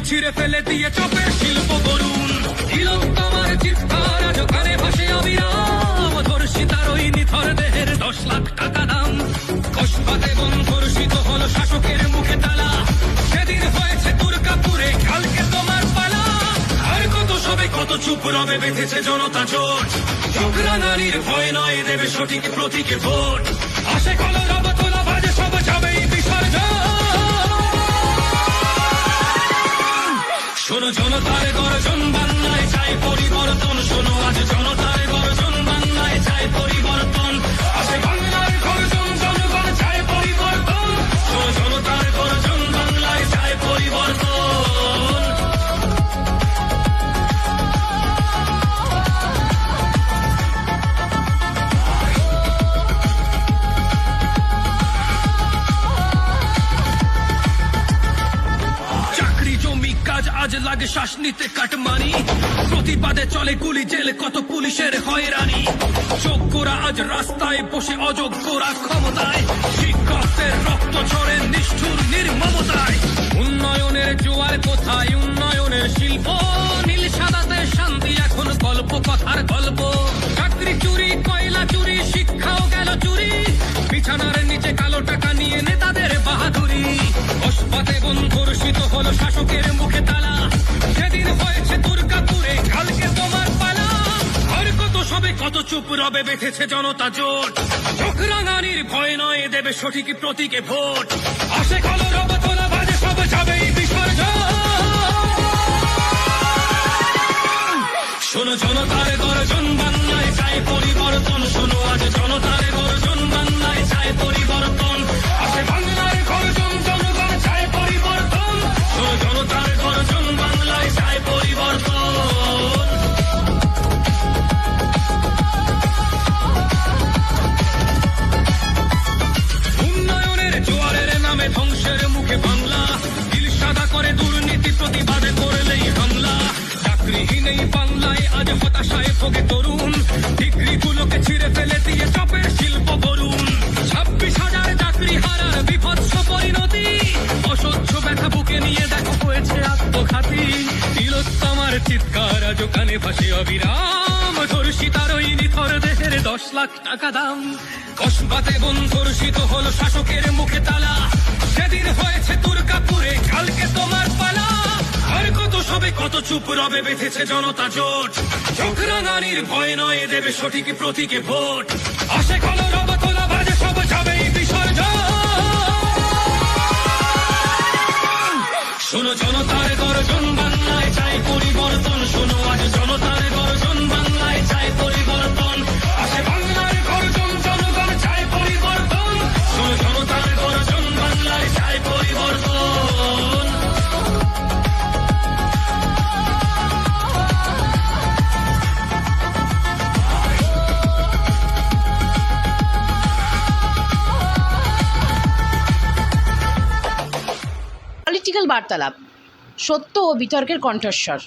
ছিঁড়ে ফেলে দিয়ে চপের শিল্প গড়ুন। তিলোত্তমার চিৎকার আজ কানে ভাসে অবিরাম, ধর্ষিতার ওই নিথর দেহের 10 লাখ টাকা দাম। কসবাতে বন্ধর্ষিত হলো শাসকের মুখে তালা, সেদিন হয়েছে দুর্গাপুরে, কালকে তোমার পালা। আর কত সবে কত চুপ রবে বেঁধেছে জনতা জোট, চোখ রাঙানির ভয় নয় দেবে সঠিক প্রতীকে ভোট। আসে কলরব তোলা বাজে সব যাবেই বিসর্জন। শোনো জনতার গর্জন, বাংলায় চাই পরিবর্তন। শোনো আজ জনতার গর্জন, বাংলায় চাই পরিবর্তন। আসে বাংলার গর্জন, জনগণ চায় পরিবর্তন। শোনো জনতার গর্জন, বাংলায় চাই পরিবর্তন। আজ লাগে শ্বাস নিতে কাটমানি, প্রতিবাদে চলে গুলি জেলে, কত পুলিশের হয়রানি। যোগ্যরা আজ রাস্তায় বসে, অযোগ্যরা ক্ষমতায়, শিক্ষকদের রক্ত ঝরে নিষ্ঠুর নির্মমতায়। উন্নয়নের জোয়ার কোথায়, উন্নয়নের শিল্প, নীল সাদাতে শান্তি এখন গল্প কথার গল্প। চাকরি চুরি, কয়লা চুরি, শিক্ষাও গেল চুরি, বিছানার নিচে কালো টাকা নিয়ে নেতাদের বাহাদুরি। কসবাতে বন্ধর্ষিত হলো শাসকের মুখে তালা, সেদিন হয়েছে দুর্গাপুরে, কালকে তোমার পালা। আর কত সবে কত চুপ রবে বেঁধেছে জনতা জোট, চোখ রাঙানির ভয় নয় দেবে সঠিক প্রতীকে ভোট। আসে কলরব তোলা বাজে সব যাবেই বিসর্জন। শোনো জনতার গর্জন, বাংলায় চাই পরিবর্তন। শোনো আজ জনতার গর্জন, বাংলায় চাই পরিবর্তন। আসে বাংলার গর্জন, জনগণ চায় পরিবর্তন। শোনো জনতার গর্জন, বাংলায় চাই পরিবর্তন। উন্নয়নের জোয়ারের নামে ধ্বংসের মুখে বাংলা, দিল সাদা করে দুর্নীতি প্রতিবাদে করলেই হামলা। চাকরিহীন এই বাংলায় আজ হতাশায় ভোগে তরুণ, ডিগ্রিগুলোকে ছিঁড়ে ফেলে দিয়ে চপের শিল্প গড়ুন। 26,000 চাকরি হারার বিভৎস পরিণতি, অসহ্য ব্যথা বুকে নিয়ে দেখো হয়েছে আত্মঘাতী। তিলোত্তমার চিৎকার আজ কানে ভাসে অবিরাম, ধর্ষিতার ওই নিথর দেহের 10 লাখ টাকা দাম। কসবাতে বন্ধর্ষিত হলো শাসকের মুখে তালা, সেদিন হয়েছে দুর্গাপুরে, কালকে তোমার পালা। আর কত সবে কত চুপ রবে বেঁধেছে জনতা জোট, চোখ রাঙানির ভয় নয় দেবে সঠিক প্রতীকে ভোট। আসে কলরব তোলা বাজে সব যাবেই বিসর্জন। শোনো জনতার গর্জন, বাংলায় চাই পরিবর্তন। শোনো আজ জনতার গর্জন, বাংলায় চাই পরিবর্তন। আসে বাংলার গর্জন, জনগণ চায় পরিবর্তন। শোনো জনতার গর্জন, বাংলায় চাই পরিবর্তন। পলিটিক্যাল বার্তালাপ, সত্য ও বিতর্কের কণ্ঠস্বর।